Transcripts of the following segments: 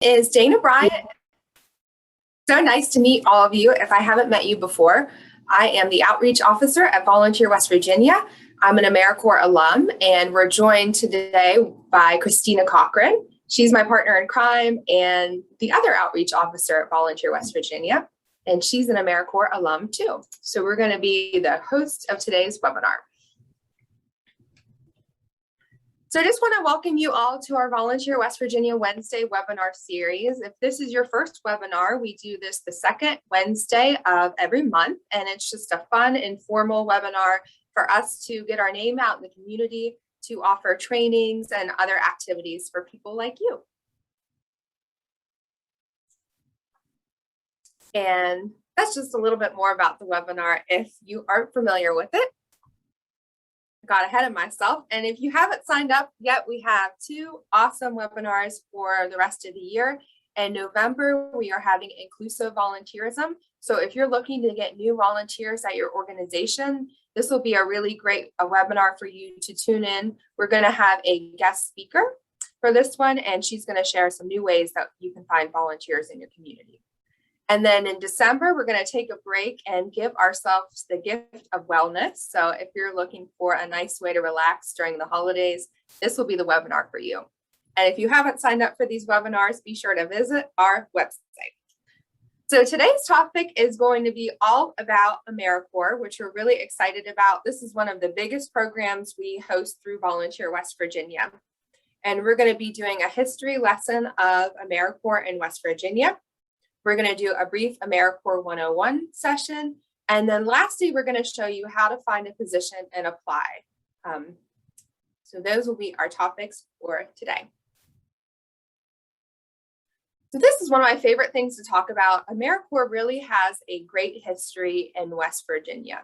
Is Dana Bryant. So nice to meet all of you. If I haven't met you before, I am the Outreach Officer at Volunteer West Virginia. I'm an Americorps alum, and we're joined today by Christina Cochran. She's my partner in crime and the other Outreach Officer at Volunteer West Virginia, and she's an Americorps alum too. So we're going to be the host of today's webinar. So I just want to welcome you all to our Volunteer West Virginia Wednesday webinar series. If this is your first webinar, we do this the second Wednesday of every month, and it's just a fun, informal webinar for us to get our name out in the community, to offer trainings and other activities for people like you. And that's just a little bit more about the webinar if you aren't familiar with it. Got ahead of myself. And if you haven't signed up yet, we have two awesome webinars for the rest of the year. In November, we are having inclusive volunteerism. So if you're looking to get new volunteers at your organization, this will be a really great webinar for you to tune in. We're going to have a guest speaker for this one, and she's going to share some new ways that you can find volunteers in your community. And then in December, we're going to take a break and give ourselves the gift of wellness. So if you're looking for a nice way to relax during the holidays, this will be the webinar for you. And if you haven't signed up for these webinars, be sure to visit our website. So today's topic is going to be all about Americorps, which we're really excited about. This is one of the biggest programs we host through Volunteer West Virginia. And we're going to be doing a history lesson of Americorps in West Virginia. We're going to do a brief Americorps 101 session. And then lastly, we're going to show you how to find a position and apply. So those will be our topics for today. So this is one of my favorite things to talk about. Americorps really has a great history in West Virginia.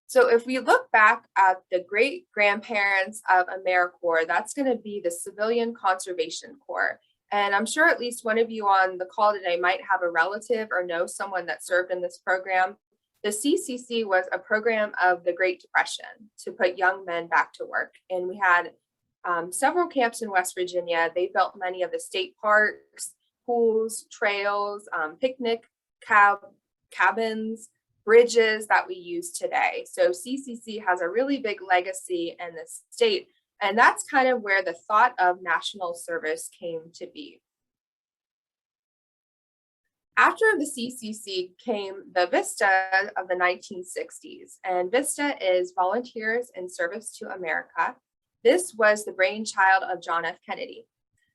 So if we look back at the great grandparents of Americorps, that's going to be the Civilian Conservation Corps. And I'm sure at least one of you on the call today might have a relative or know someone that served in this program. The CCC was a program of the Great Depression to put young men back to work. And we had several camps in West Virginia. They built many of the state parks, pools, trails, picnic cabins, bridges that we use today. So CCC has a really big legacy in the state. And that's kind of where the thought of national service came to be. After the CCC came the Vista of the 1960s, and Vista is Volunteers in Service to America. This was the brainchild of John F. Kennedy.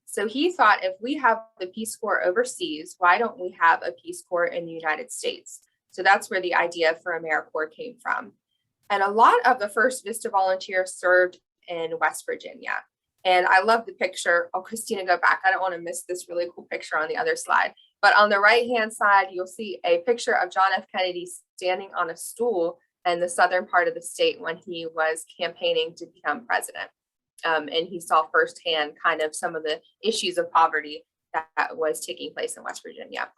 So he thought, if we have the Peace Corps overseas, why don't we have a Peace Corps in the United States? So that's where the idea for Americorps came from. And a lot of the first Vista volunteers served in West Virginia. And I love the picture. Oh, Christina, go back. I don't want to miss this really cool picture on the other slide. But on the right-hand side, you'll see a picture of John F. Kennedy standing on a stool in the southern part of the state when he was campaigning to become president. And he saw firsthand kind of some of the issues of poverty that was taking place in West Virginia.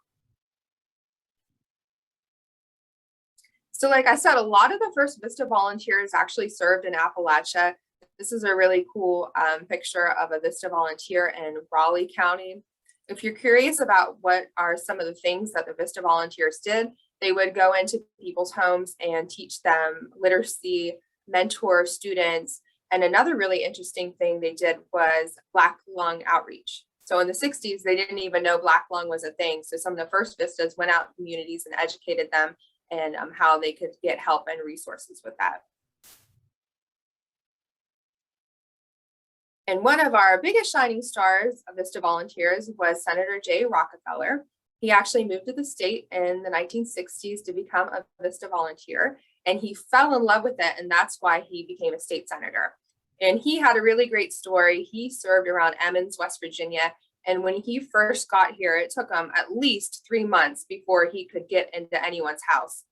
So like I said, a lot of the first Vista volunteers actually served in Appalachia. This is a really cool picture of a Vista volunteer in Raleigh County. If you're curious about what are some of the things that the Vista volunteers did, they would go into people's homes and teach them literacy, mentor students. And another really interesting thing they did was Black lung outreach. So in the 60s, they didn't even know Black lung was a thing. So some of the first Vistas went out in communities and educated them and how they could get help and resources with that. And one of our biggest shining stars of Vista volunteers was Senator Jay Rockefeller. He actually moved to the state in the 1960s to become a Vista volunteer, and he fell in love with it, and that's why he became a state senator. And he had a really great story. He served around Emmons, West Virginia, and when he first got here, it took him at least 3 months before he could get into anyone's house,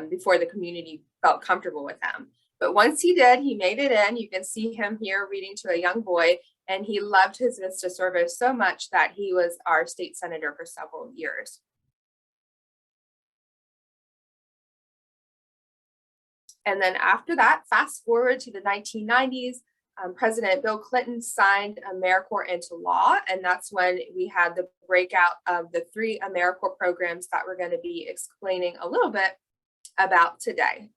before the community felt comfortable with him. But once he did, he made it in. You can see him here reading to a young boy, and he loved his Vista service so much that he was our state senator for several years. And then after that, fast forward to the 1990s, President Bill Clinton signed Americorps into law, and that's when we had the breakout of the 3 Americorps programs that we're going to be explaining a little bit about today.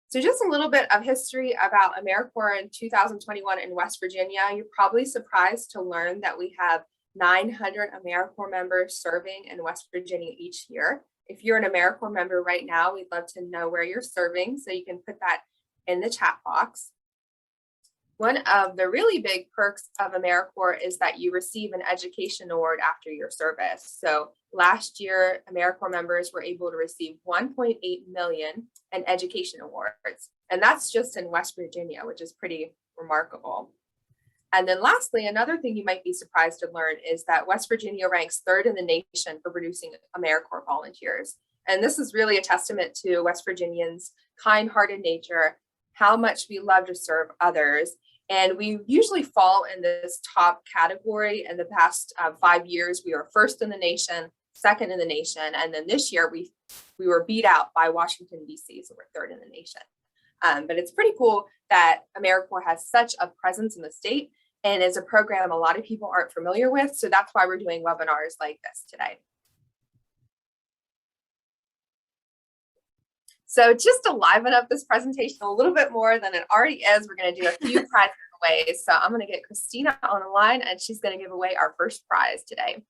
So just a little bit of history about Americorps in 2021 in West Virginia. You're probably surprised to learn that we have 900 Americorps members serving in West Virginia each year. If you're an Americorps member right now, we'd love to know where you're serving, so you can put that in the chat box. One of the really big perks of Americorps is that you receive an education award after your service. So last year, Americorps members were able to receive 1.8 million in education awards. And that's just in West Virginia, which is pretty remarkable. And then lastly, another thing you might be surprised to learn is that West Virginia ranks 3rd in the nation for producing Americorps volunteers. And this is really a testament to West Virginians' kind-hearted nature, how much we love to serve others. And we usually fall in this top category. In the past 5 years, we were 1st in the nation, 2nd in the nation. And then this year, we were beat out by Washington, D.C., so we're 3rd in the nation. But it's pretty cool that Americorps has such a presence in the state and is a program a lot of people aren't familiar with. So that's why we're doing webinars like this today. So just to liven up this presentation a little bit more than it already is, we're going to do a few prize giveaways. So I'm going to get Christina on the line, and she's going to give away our first prize today.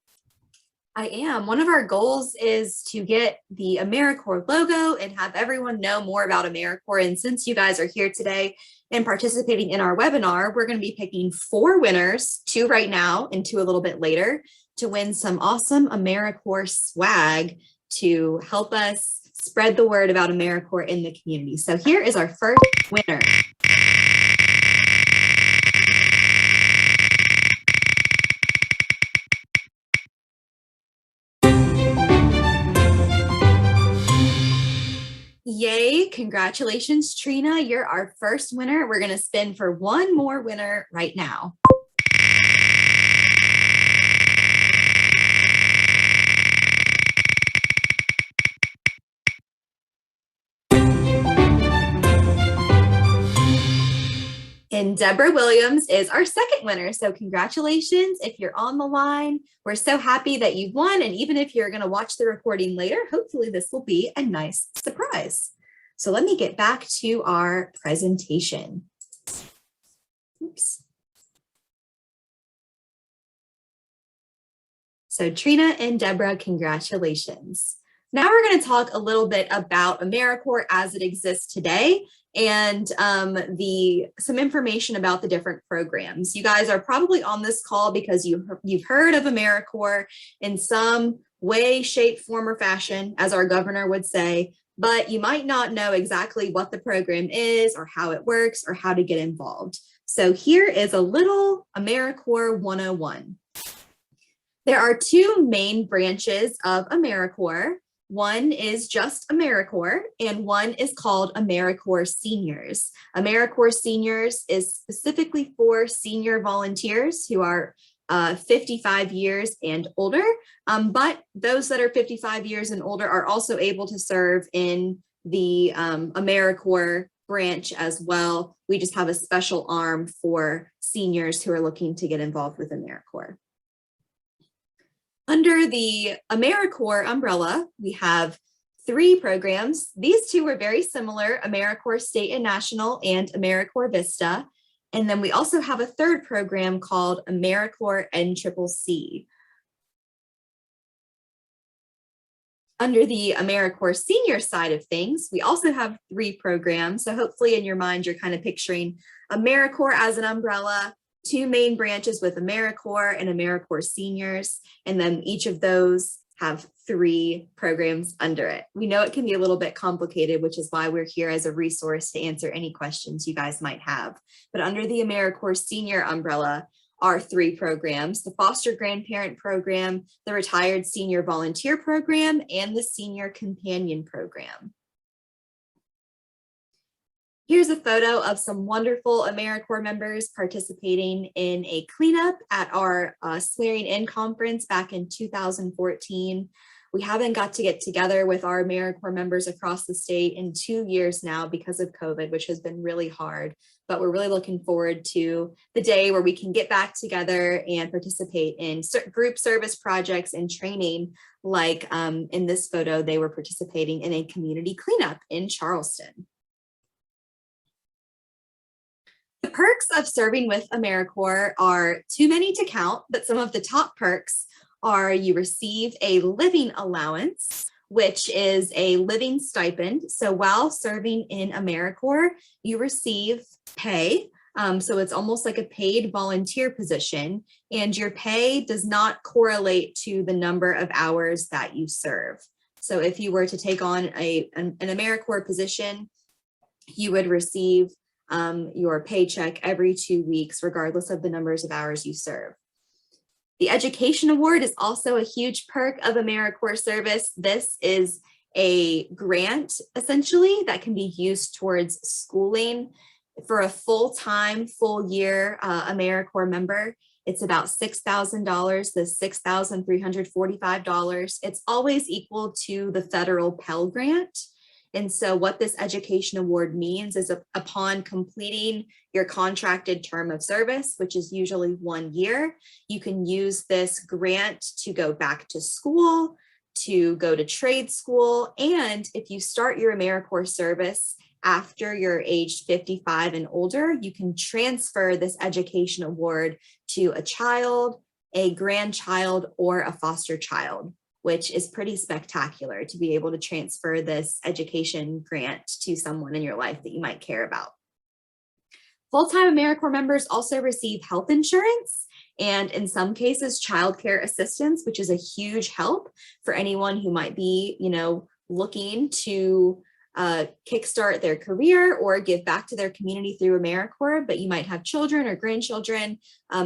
I am. One of our goals is to get the Americorps logo and have everyone know more about Americorps. And since you guys are here today and participating in our webinar, we're going to be picking 4 winners, 2 right now and 2 a little bit later, to win some awesome Americorps swag to help us spread the word about Americorps in the community. So here is our first winner. Yay, congratulations, Trina. You're our first winner. We're going to spin for 1 more winner right now. And Deborah Williams is our second winner. So congratulations if you're on the line. We're so happy that you won. And even if you're going to watch the recording later, hopefully this will be a nice surprise. So let me get back to our presentation. Oops. So Trina and Deborah, congratulations. Now we're going to talk a little bit about Americorps as it exists today and some information about the different programs. You guys are probably on this call because you've heard of Americorps in some way, shape, form, or fashion, as our governor would say, but you might not know exactly what the program is or how it works or how to get involved. So here is a little Americorps 101. There are 2 main branches of Americorps. One is just Americorps, and one is called Americorps Seniors. Americorps Seniors is specifically for senior volunteers who are 55 years and older, but those that are 55 years and older are also able to serve in the Americorps branch as well. We just have a special arm for seniors who are looking to get involved with Americorps. Under the Americorps umbrella, we have 3 programs. These 2 are very similar, Americorps State and National and Americorps Vista. And then we also have a 3rd program called Americorps NCCC. Under the Americorps Senior side of things, we also have 3 programs. So hopefully in your mind, you're kind of picturing Americorps as an umbrella, 2 main branches with Americorps and Americorps Seniors, and then each of those have 3 programs under it. We know it can be a little bit complicated, which is why we're here as a resource to answer any questions you guys might have. But under the Americorps Senior umbrella are 3 programs: the Foster Grandparent Program, the Retired Senior Volunteer Program, and the Senior Companion Program. Here's a photo of some wonderful Americorps members participating in a cleanup at our swearing in conference back in 2014. We haven't got to get together with our Americorps members across the state in 2 years now because of COVID, which has been really hard. But we're really looking forward to the day where we can get back together and participate in group service projects and training. Like in this photo, they were participating in a community cleanup in Charleston. The perks of serving with Americorps are too many to count, but some of the top perks are you receive a living allowance, which is a living stipend. So while serving in Americorps, you receive pay. So it's almost like a paid volunteer position, and your pay does not correlate to the number of hours that you serve. So if you were to take on an Americorps position, you would receive your paycheck every 2 weeks, regardless of the numbers of hours you serve. The Education Award is also a huge perk of Americorps service. This is a grant, essentially, that can be used towards schooling for a full-time, full-year Americorps member. It's about $6,000, the $6,345. It's always equal to the federal Pell Grant. And so what this Education Award means is upon completing your contracted term of service, which is usually 1 year, you can use this grant to go back to school, to go to trade school. And if you start your Americorps service after you're aged 55 and older, you can transfer this Education Award to a child, a grandchild, or a foster child, which is pretty spectacular to be able to transfer this education grant to someone in your life that you might care about. Full-time Americorps members also receive health insurance and in some cases childcare assistance, which is a huge help for anyone who might be, looking to kickstart their career or give back to their community through Americorps, but you might have children or grandchildren.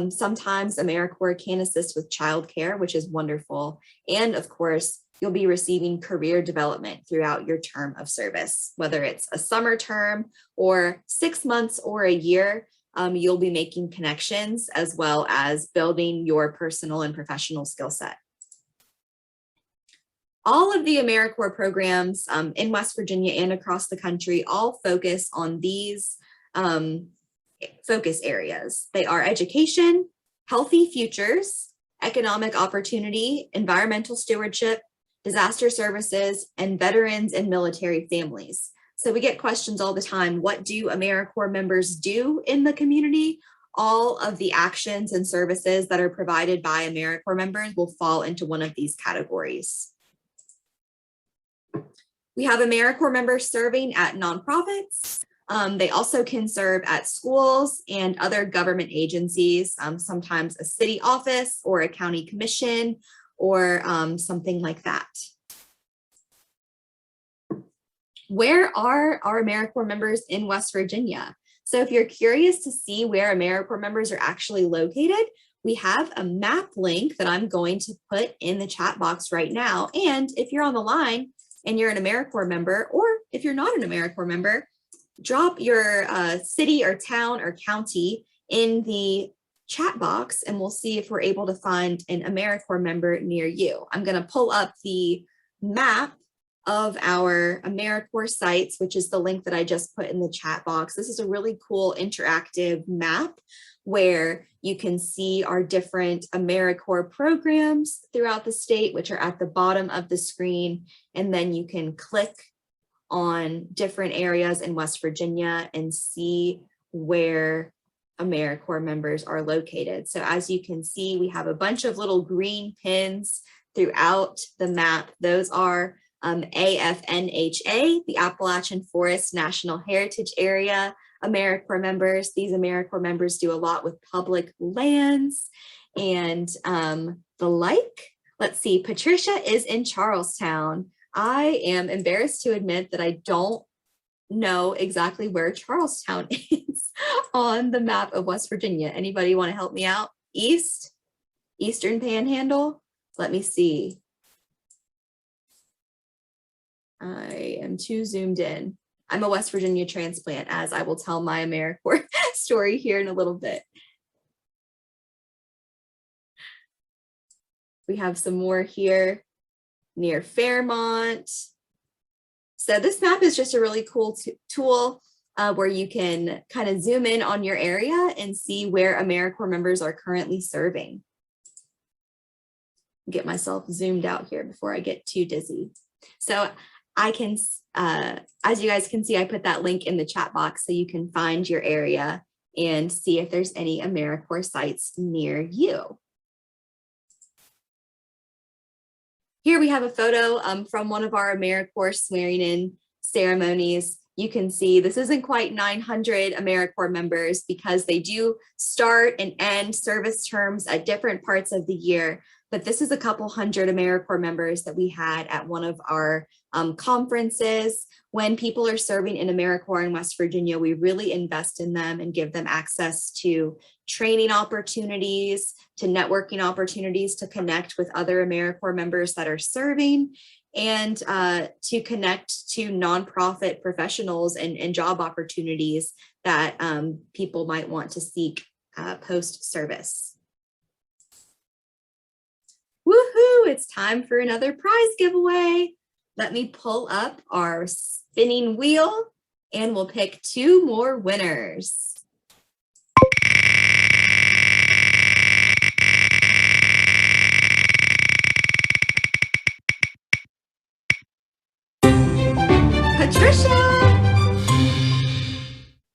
Sometimes Americorps can assist with childcare, which is wonderful. And of course, you'll be receiving career development throughout your term of service, whether it's a summer term or 6 months or a year. You'll be making connections as well as building your personal and professional skill set. All of the Americorps programs in West Virginia and across the country all focus on these focus areas. They are education, healthy futures, economic opportunity, environmental stewardship, disaster services, and veterans and military families. So we get questions all the time, what do Americorps members do in the community? All of the actions and services that are provided by Americorps members will fall into one of these categories. We have Americorps members serving at nonprofits. They also can serve at schools and other government agencies, sometimes a city office or a county commission or something like that. Where are our Americorps members in West Virginia? So if you're curious to see where Americorps members are actually located, we have a map link that I'm going to put in the chat box right now. And if you're on the line, and you're an Americorps member, or if you're not an Americorps member, drop your city or town or county in the chat box and we'll see if we're able to find an Americorps member near you. I'm gonna pull up the map of our Americorps sites, which is the link that I just put in the chat box. This is a really cool interactive map where you can see our different Americorps programs throughout the state, which are at the bottom of the screen. And then you can click on different areas in West Virginia and see where Americorps members are located. So as you can see, we have a bunch of little green pins throughout the map. Those are AFNHA, the Appalachian Forest National Heritage Area, Americorps members. These Americorps members do a lot with public lands and the like. Let's see, Patricia is in Charlestown. I am embarrassed to admit that I don't know exactly where Charlestown is on the map of West Virginia. Anybody want to help me out? Eastern Panhandle? Let me see. I am too zoomed in. I'm a West Virginia transplant, as I will tell my Americorps story here in a little bit. We have some more here near Fairmont. So this map is just a really cool tool where you can kind of zoom in on your area and see where AmeriCorps members are currently serving. Get myself zoomed out here before I get too dizzy. So I can, as you guys can see, I put that link in the chat box so you can find your area and see if there's any AmeriCorps sites near you. Here we have a photo from one of our AmeriCorps swearing in ceremonies. You can see this isn't quite 900 AmeriCorps members because they do start and end service terms at different parts of the year. But this is a couple hundred AmeriCorps members that we had at one of our conferences. When people are serving in AmeriCorps in West Virginia, we really invest in them and give them access to training opportunities, to networking opportunities, to connect with other AmeriCorps members that are serving, and to connect to nonprofit professionals and job opportunities that people might want to seek post-service. Woohoo, it's time for another prize giveaway. Let me pull up our spinning wheel and we'll pick 2 more winners.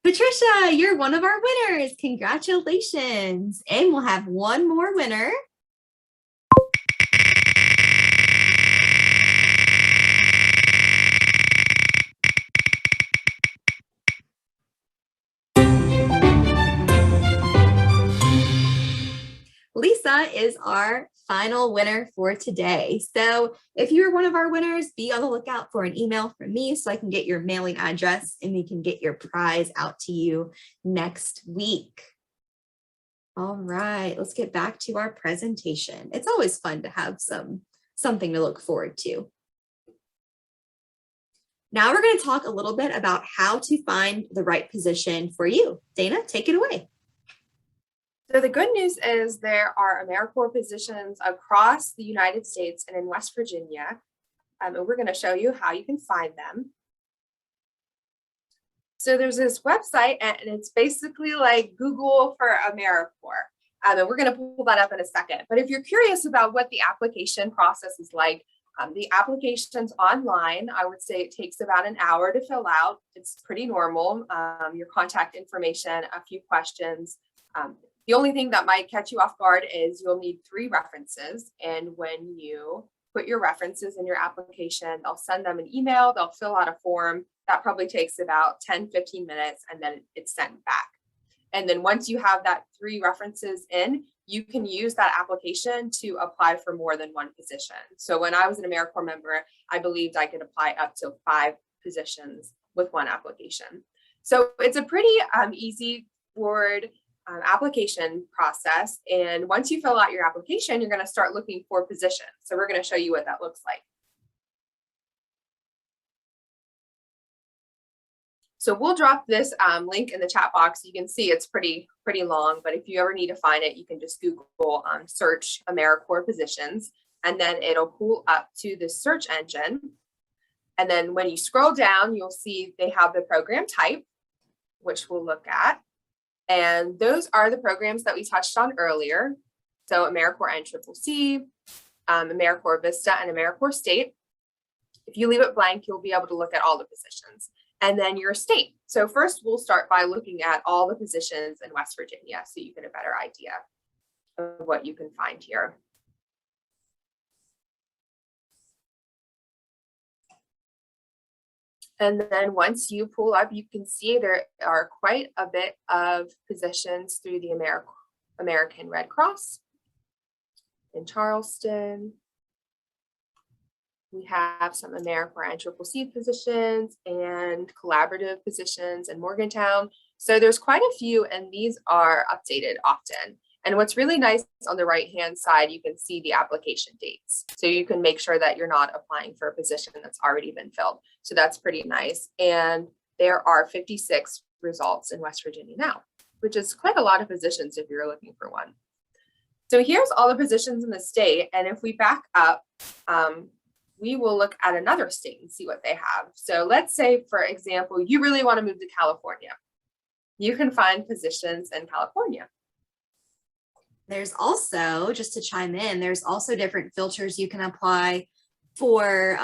Patricia, you're one of our winners. Congratulations. And we'll have 1 more winner. Lisa is our final winner for today. So if you're one of our winners, be on the lookout for an email from me so I can get your mailing address and we can get your prize out to you next week. All right, let's get back to our presentation. It's always fun to have something to look forward to. Now we're going to talk a little bit about how to find the right position for you. Dana, take it away. So the good news is there are AmeriCorps positions across the United States and in West Virginia, and we're going to show you how you can find them. So there's this website, and it's basically like Google for AmeriCorps, and we're going to pull that up in a second. But if you're curious about what the application process is like, the application's online. I would say it takes about an hour to fill out. It's pretty normal. Your contact information, a few questions. The only thing that might catch you off guard is you'll need 3 references. And when you put your references in your application, they'll send them an email, they'll fill out a form. That probably takes about 10-15 minutes, and then it's sent back. And then once you have that 3 references in, you can use that application to apply for more than 1 position. So when I was an AmeriCorps member, I believed I could apply up to 5 positions with 1 application. So it's a pretty easy forward application process. And once you fill out your application, you're going to start looking for positions. So we're going to show you what that looks like. So we'll drop this link in the chat box. You can see it's pretty long, but if you ever need to find it, you can just Google search AmeriCorps positions, and then it'll pull up to the search engine. And then when you scroll down, you'll see they have the program type, which we'll look at. And those are the programs that we touched on earlier. So Americorps NCCC, Americorps Vista, and Americorps State. If you leave it blank, you'll be able to look at all the positions. And then your state. So first we'll start by looking at all the positions in West Virginia so you get a better idea of what you can find here. And then once you pull up, you can see there are quite a bit of positions through the American Red Cross in Charleston. We have some Americorps NCCC positions and collaborative positions in Morgantown. So there's quite a few, and these are updated often. And what's really nice on the right-hand side, you can see the application dates. So you can make sure that you're not applying for a position that's already been filled. So that's pretty nice. And there are 56 results in West Virginia now, which is quite a lot of positions if you're looking for one. So here's all the positions in the state. And if we back up, we will look at another state and see what they have. So let's say, for example, you really want to move to California. You can find positions in California. There's also, just to chime in, there's also different filters you can apply for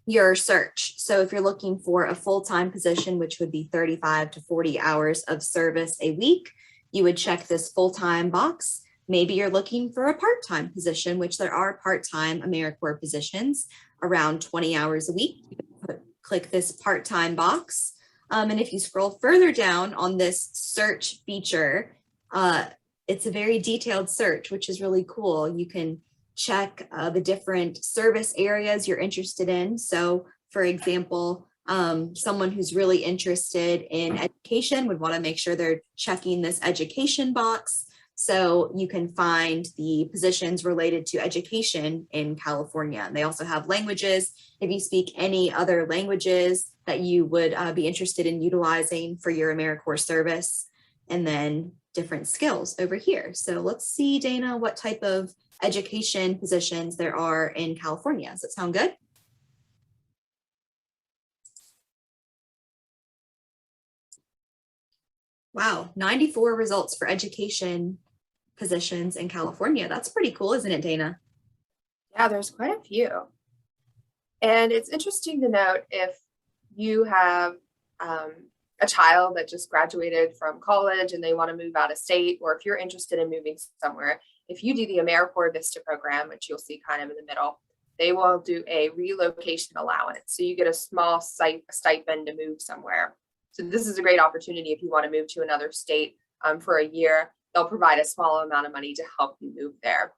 your search. So if you're looking for a full-time position, which would be 35 to 40 hours of service a week, you would check this full-time box. Maybe you're looking for a part-time position, which there are part-time Americorps positions around 20 hours a week. You can click this part-time box. And if you scroll further down on this search feature, it's a very detailed search, which is really cool. You can check the different service areas you're interested in. So for example, someone who's really interested in education would want to make sure they're checking this education box. So you can find the positions related to education in California. And they also have languages. If you speak any other languages that you would be interested in utilizing for your Americorps service, and then different skills over here. So let's see, Dana, what type of education positions there are in California. Does that sound good? Wow, 94 results for education positions in California. That's pretty cool, isn't it, Dana? Yeah, there's quite a few. And it's interesting to note if you have a child that just graduated from college and they want to move out of state, or if you're interested in moving somewhere, if you do the Americorps Vista program, which you'll see kind of in the middle, they will do a relocation allowance. So you get a small stipend to move somewhere. So this is a great opportunity if you want to move to another state for a year. They'll provide a small amount of money to help you move there.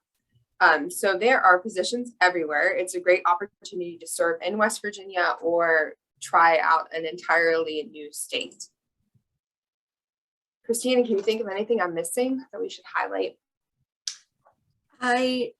So there are positions everywhere. It's a great opportunity to serve in West Virginia or try out an entirely new state. Christina, can you think of anything I'm missing that we should highlight? I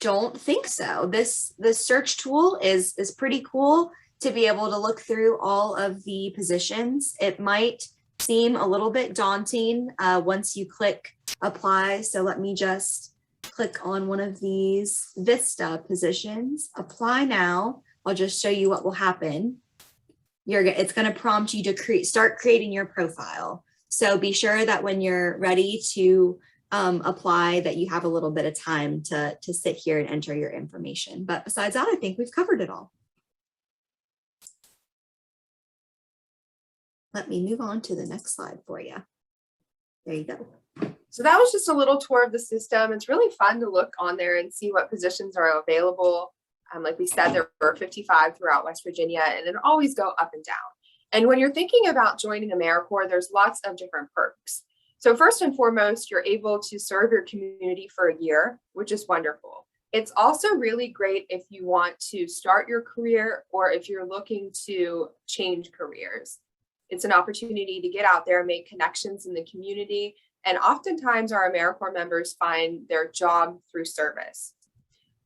don't think so. This search tool is pretty cool to be able to look through all of the positions. It might seem a little bit daunting once you click apply. So let me just click on one of these Vista positions, apply now. I'll just show you what will happen. It's going to prompt you to start creating your profile. So be sure that when you're ready to apply, that you have a little bit of time to sit here and enter your information. But besides that, I think we've covered it all. Let me move on to the next slide for you. There you go. So that was just a little tour of the system. It's really fun to look on there and see what positions are available. Like we said, there were 55 throughout West Virginia, and it always go up and down. And when you're thinking about joining Americorps, there's lots of different perks. So first and foremost, you're able to serve your community for a year, which is wonderful. It's also really great if you want to start your career or if you're looking to change careers. It's an opportunity to get out there and make connections in the community. And oftentimes our Americorps members find their job through service.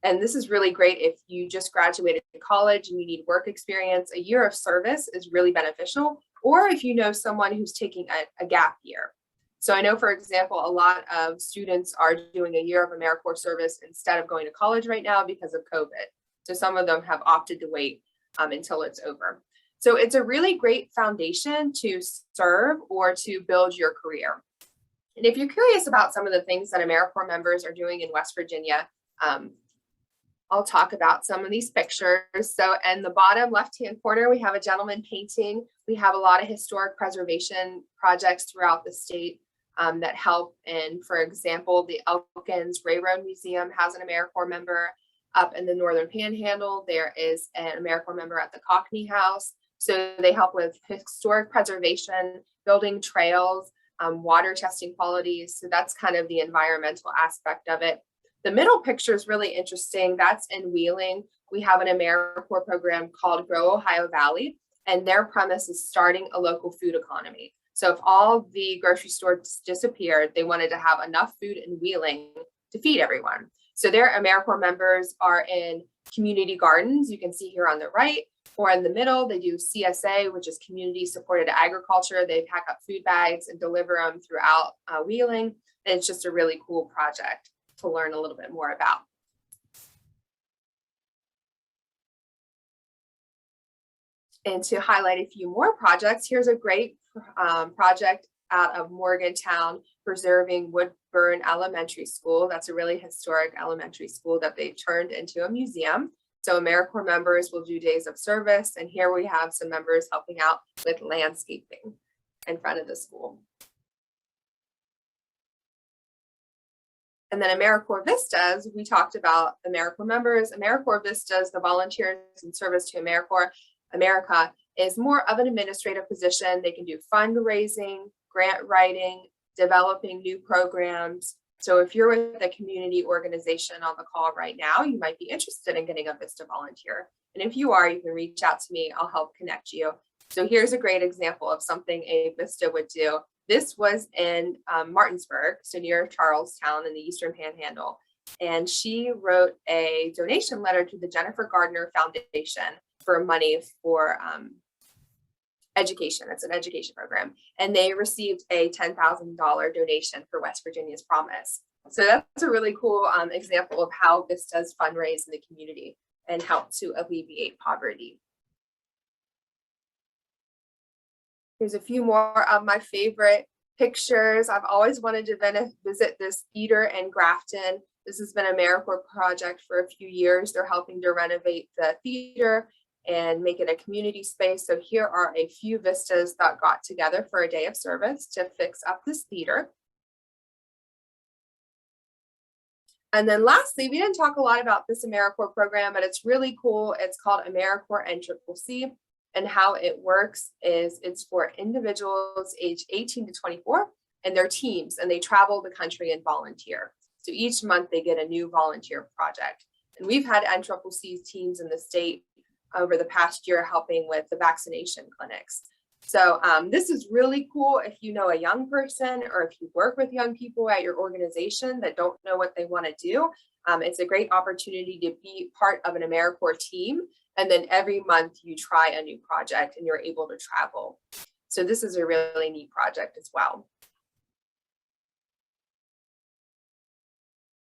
And this is really great if you just graduated college and you need work experience. A year of service is really beneficial, or if you know someone who's taking a gap year. So I know, for example, a lot of students are doing a year of Americorps service instead of going to college right now because of COVID. So some of them have opted to wait until it's over. So it's a really great foundation to serve or to build your career. And if you're curious about some of the things that Americorps members are doing in West Virginia, I'll talk about some of these pictures. So in the bottom left-hand corner, we have a gentleman painting. We have a lot of historic preservation projects throughout the state that help. And for example, the Elkins Railroad Museum has an Americorps member. Up in the Northern Panhandle, there is an Americorps member at the Cockney House. So they help with historic preservation, building trails, water testing qualities. So that's kind of the environmental aspect of it. The middle picture is really interesting. That's in Wheeling. We have an Americorps program called Grow Ohio Valley, and their premise is starting a local food economy. So if all the grocery stores disappeared, they wanted to have enough food in Wheeling to feed everyone. So their Americorps members are in community gardens, you can see here on the right, or in the middle, they do CSA, which is community supported agriculture. They pack up food bags and deliver them throughout Wheeling. And it's just a really cool project to learn a little bit more about. And to highlight a few more projects, here's a great project out of Morgantown, preserving Woodburn Elementary School. That's a really historic elementary school that they've turned into a museum. So Americorps members will do days of service. And here we have some members helping out with landscaping in front of the school. And then Americorps Vistas, we talked about Americorps members. Americorps Vistas, the volunteers in service to America, is more of an administrative position. They can do fundraising, grant writing, developing new programs. So if you're with a community organization on the call right now, you might be interested in getting a Vista volunteer. And if you are, you can reach out to me. I'll help connect you. So here's a great example of something a Vista would do. This was in Martinsburg, so near Charlestown in the Eastern Panhandle. And she wrote a donation letter to the Jennifer Gardner Foundation for money for education. It's an education program. And they received a $10,000 donation for West Virginia's Promise. So that's a really cool example of how Vistas fundraise in the community and help to alleviate poverty. Here's a few more of my favorite pictures. I've always wanted to visit this theater in Grafton. This has been an Americorps project for a few years. They're helping to renovate the theater and make it a community space. So here are a few Vistas that got together for a day of service to fix up this theater. And then lastly, we didn't talk a lot about this Americorps program, but it's really cool. It's called Americorps NCCC. And how it works is it's for individuals age 18 to 24 and their teams, and they travel the country and volunteer. So each month they get a new volunteer project. And we've had NCCC teams in the state over the past year helping with the vaccination clinics. So this is really cool if you know a young person or if you work with young people at your organization that don't know what they want to do. It's a great opportunity to be part of an Americorps team. And then every month you try a new project and you're able to travel. So this is a really neat project as well.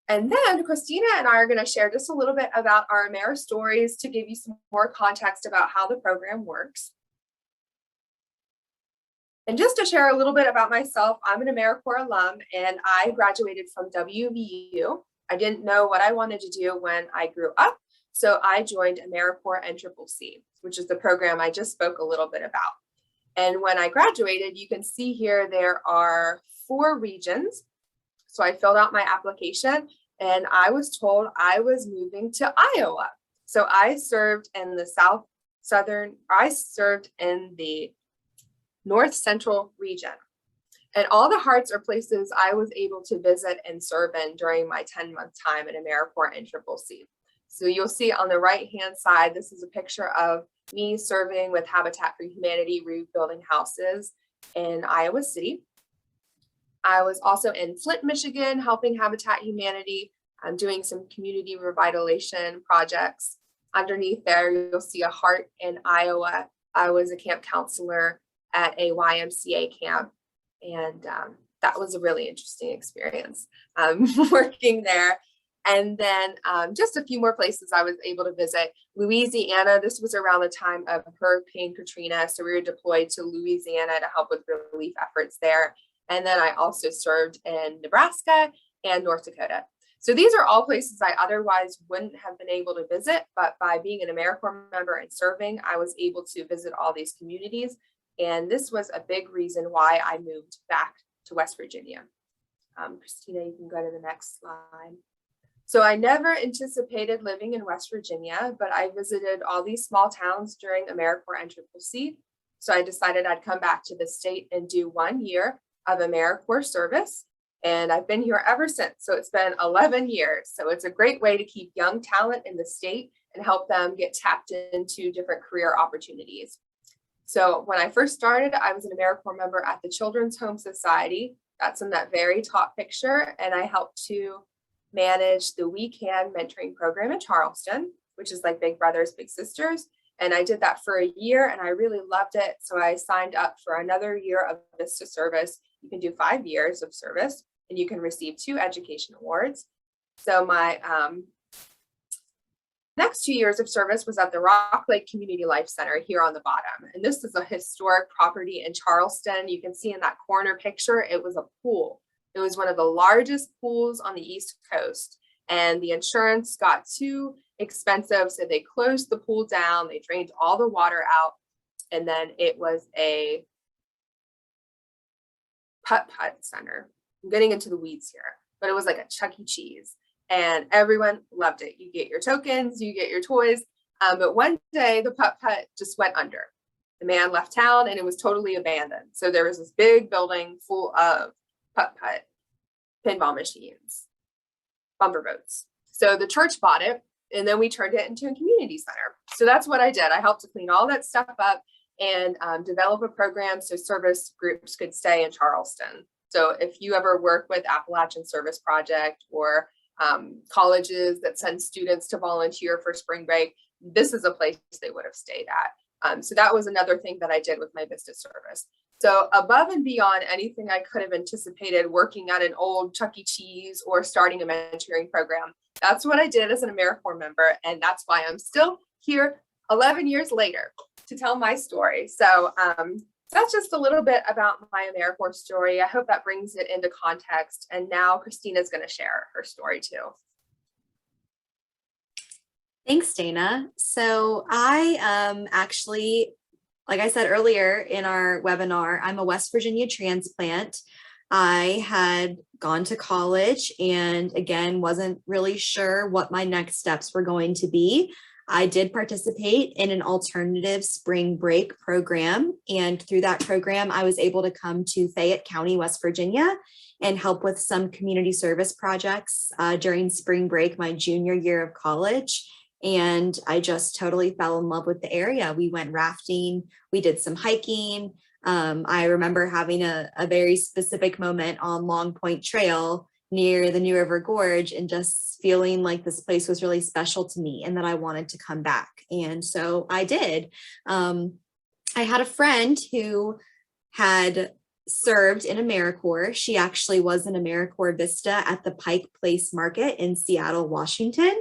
And then Christina and I are going to share just a little bit about our Amer stories to give you some more context about how the program works. And just to share a little bit about myself, I'm an Americorps alum and I graduated from WVU. I didn't know what I wanted to do when I grew up. So I joined Americorps NCCC, which is the program I just spoke a little bit about. And when I graduated, you can see here there are 4 regions. So I filled out my application and I was told I was moving to Iowa. So I served in the I served in the North Central region. And all the hearts are places I was able to visit and serve in during my 10-month time at Americorps NCCC. So you'll see on the right-hand side, this is a picture of me serving with Habitat for Humanity, rebuilding houses in Iowa City. I was also in Flint, Michigan, helping Habitat Humanity. I'm doing some community revitalization projects. Underneath there, you'll see a heart in Iowa. I was a camp counselor at a YMCA camp, and that was a really interesting experience working there. And then just a few more places I was able to visit. Louisiana, this was around the time of Hurricane Katrina. So we were deployed to Louisiana to help with relief efforts there. And then I also served in Nebraska and North Dakota. So these are all places I otherwise wouldn't have been able to visit, but by being an Americorps member and serving, I was able to visit all these communities. And this was a big reason why I moved back to West Virginia. Christina, you can go to the next slide. So I never anticipated living in West Virginia, but I visited all these small towns during Americorps NCCC. So I decided I'd come back to the state and do 1 year of Americorps service. And I've been here ever since. So it's been 11 years. So it's a great way to keep young talent in the state and help them get tapped into different career opportunities. So when I first started, I was an Americorps member at the Children's Home Society. That's in that very top picture. And I helped to manage the We Can mentoring program in Charleston, which is like Big Brothers, Big Sisters. And I did that for a year and I really loved it. So I signed up for another year of Vista service. You can do 5 years of service and you can receive 2 education awards. So my Next 2 years of service was at the Rock Lake Community Life Center here on the bottom. And this is a historic property in Charleston. You can see in that corner picture, it was a pool. It was one of the largest pools on the East Coast. And the insurance got too expensive, so they closed the pool down. They drained all the water out. And then it was a putt-putt center. I'm getting into the weeds here, but it was like a Chuck E. Cheese. And everyone loved it. You get your tokens, you get your toys. But one day the putt-putt just went under. The man left town and it was totally abandoned. So there was this big building full of putt-putt, pinball machines, bumper boats. So the church bought it and then we turned it into a community center. So that's what I did. I helped to clean all that stuff up and develop a program so service groups could stay in Charleston. So if you ever work with Appalachian Service Project or colleges that send students to volunteer for spring break, this is a place they would have stayed at. So that was another thing that I did with my Vistas service. So above and beyond anything I could have anticipated working at an old Chuck E. Cheese or starting a mentoring program, that's what I did as an Americorps member. And that's why I'm still here 11 years later to tell my story. So that's just a little bit about my Americorps story. I hope that brings it into context. And now Christina's going to share her story too. Thanks, Dana. So I actually, like I said earlier in our webinar, I'm a West Virginia transplant. I had gone to college and again, wasn't really sure what my next steps were going to be. I did participate in an alternative spring break program. And through that program, I was able to come to Fayette County, West Virginia, and help with some community service projects during spring break, my junior year of college. And I just totally fell in love with the area. We went rafting, we did some hiking. I remember having a very specific moment on Long Point Trail near the New River Gorge and just feeling like this place was really special to me and that I wanted to come back. And so I did. I had a friend who had served in Americorps. She actually was an Americorps Vista at the Pike Place Market in Seattle, Washington.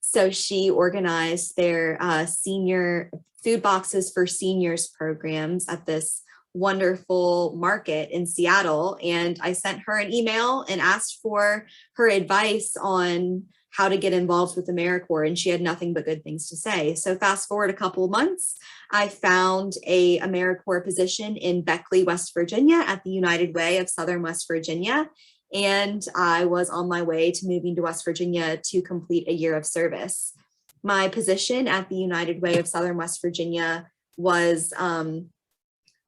So she organized their senior food boxes for seniors programs at this wonderful market in Seattle. And I sent her an email and asked for her advice on how to get involved with Americorps, and she had nothing but good things to say. So fast forward a couple of months, I found a Americorps position in Beckley, West Virginia at the United Way of Southern West Virginia. And I was on my way to moving to West Virginia to complete a year of service. My position at the United Way of Southern West Virginia was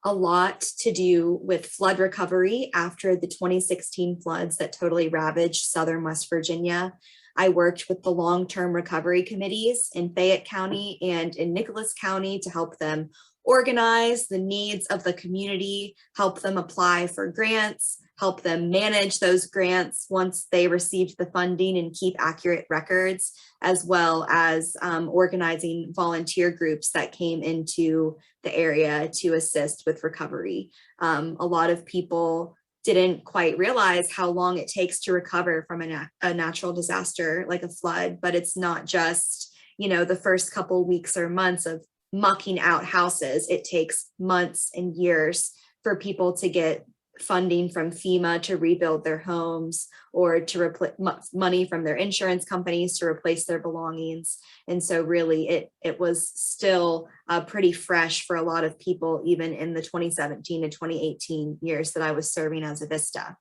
a lot to do with flood recovery after the 2016 floods that totally ravaged Southern West Virginia. I worked with the long-term recovery committees in Fayette County and in Nicholas County to help them organize the needs of the community, help them apply for grants, help them manage those grants once they received the funding and keep accurate records, as well as organizing volunteer groups that came into the area to assist with recovery. A lot of people didn't quite realize how long it takes to recover from a natural disaster like a flood, but it's not just, the first couple weeks or months of mucking out houses. It takes months and years for people to get funding from FEMA to rebuild their homes or to replace money from their insurance companies to replace their belongings. And so really it was still pretty fresh for a lot of people, even in the 2017 to 2018 years that I was serving as a Vista.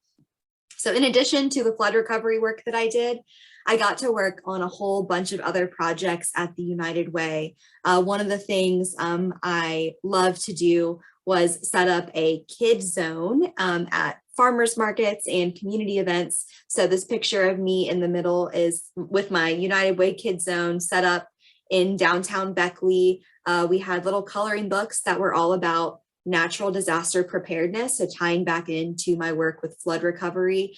So in addition to the flood recovery work that I did, I got to work on a whole bunch of other projects at the United Way. One of the things I love to do was set up a kid zone at farmers markets and community events. So this picture of me in the middle is with my United Way Kid Zone set up in downtown Beckley. We had little coloring books that were all about natural disaster preparedness. So tying back into my work with flood recovery,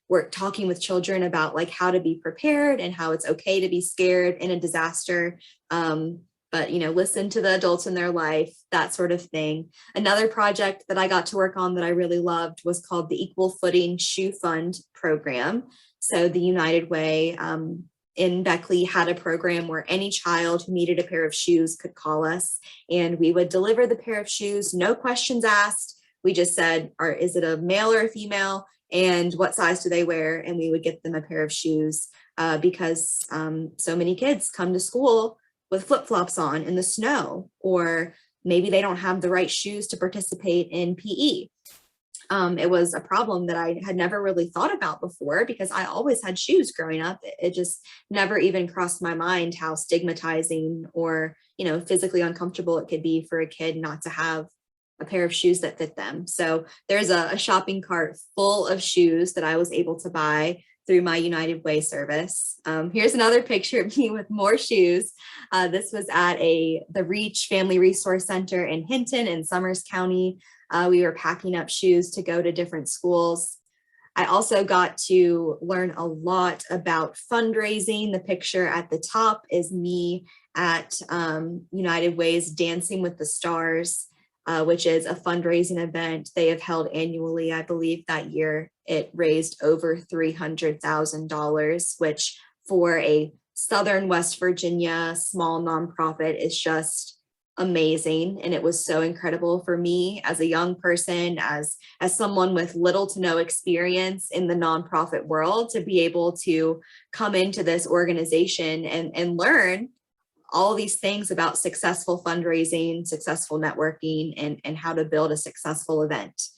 work talking with children about like how to be prepared and how it's okay to be scared in a disaster. But listen to the adults in their life, that sort of thing. Another project that I got to work on that I really loved was called the Equal Footing Shoe Fund Program. So the United Way in Beckley had a program where any child who needed a pair of shoes could call us, and we would deliver the pair of shoes, no questions asked. We just said, is it a male or a female, and what size do they wear? And we would get them a pair of shoes because so many kids come to school with flip-flops on in the snow, or maybe they don't have the right shoes to participate in PE. It was a problem that I had never really thought about before because I always had shoes growing up. It just never even crossed my mind how stigmatizing or, physically uncomfortable it could be for a kid not to have a pair of shoes that fit them. So there's a shopping cart full of shoes that I was able to buy through my United Way service. Here's another picture of me with more shoes. This was at the Reach Family Resource Center in Hinton in Summers County. We were packing up shoes to go to different schools. I also got to learn a lot about fundraising. The picture at the top is me at United Way's Dancing with the Stars, which is a fundraising event they have held annually. I believe that year it raised over $300,000, which for a Southern West Virginia small nonprofit is just amazing. And it was so incredible for me as a young person, as someone with little to no experience in the nonprofit world, to be able to come into this organization and learn all these things about successful fundraising, successful networking, and how to build a successful event.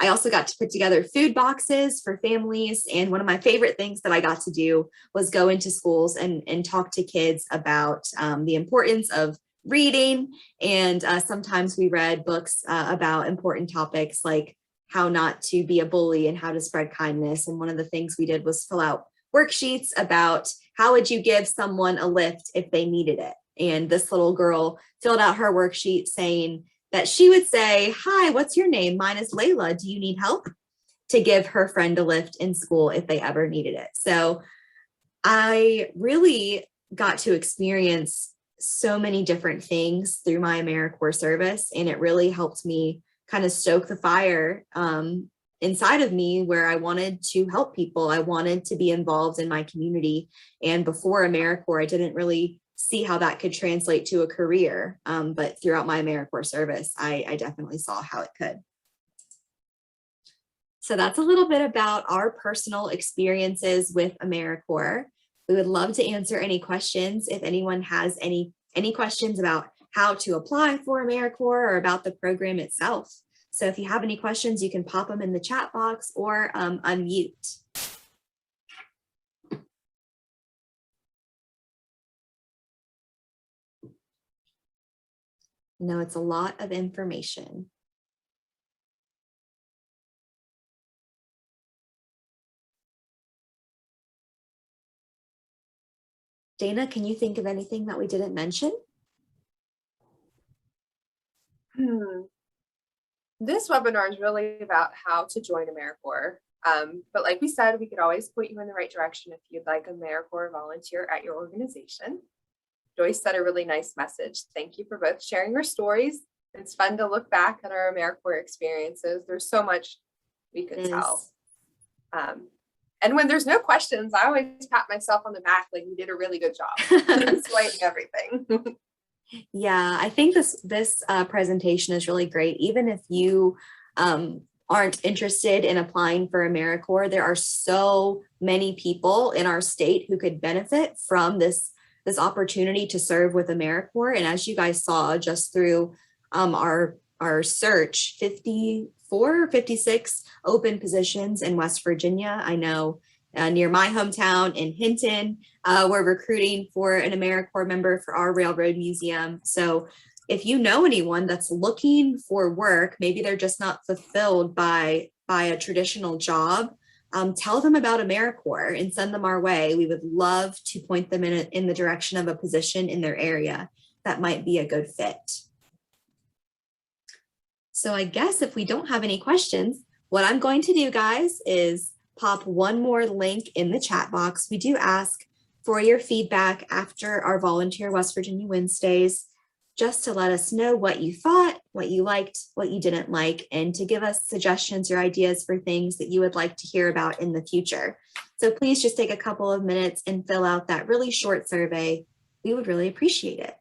I also got to put together food boxes for families. And one of my favorite things that I got to do was go into schools and talk to kids about the importance of reading. And sometimes we read books about important topics like how not to be a bully and how to spread kindness. And one of the things we did was fill out worksheets about how would you give someone a lift if they needed it. And this little girl filled out her worksheet saying that she would say, "Hi, what's your name? Mine is Layla. Do you need help?" to give her friend a lift in school if they ever needed it. So I really got to experience so many different things through my Americorps service, and it really helped me kind of stoke the fire inside of me where I wanted to help people. I wanted to be involved in my community. And before Americorps, I didn't really see how that could translate to a career. But throughout my Americorps service, I definitely saw how it could. So that's a little bit about our personal experiences with Americorps. We would love to answer any questions. If anyone has any questions about how to apply for Americorps or about the program itself. So if you have any questions, you can pop them in the chat box or unmute. No, it's a lot of information. Dana, can you think of anything that we didn't mention? This webinar is really about how to join Americorps. But like we said, we could always point you in the right direction if you'd like a Americorps volunteer at your organization. Joyce said a really nice message. Thank you for both sharing your stories. It's fun to look back at our Americorps experiences. There's so much we could tell. And when there's no questions, I always pat myself on the back like we did a really good job explaining everything. Yeah, I think this presentation is really great. Even if you aren't interested in applying for Americorps, there are so many people in our state who could benefit from this opportunity to serve with Americorps. And as you guys saw just through our search, 54 or 56 open positions in West Virginia. I know near my hometown in Hinton, we're recruiting for an Americorps member for our Railroad Museum. So if you know anyone that's looking for work, maybe they're just not fulfilled by a traditional job, tell them about Americorps and send them our way. We would love to point them in the direction of a position in their area that might be a good fit. So I guess if we don't have any questions, what I'm going to do, guys, is pop one more link in the chat box. We do ask for your feedback after our Volunteer West Virginia Wednesdays, just to let us know what you thought, what you liked, what you didn't like, and to give us suggestions or ideas for things that you would like to hear about in the future. So please just take a couple of minutes and fill out that really short survey. We would really appreciate it.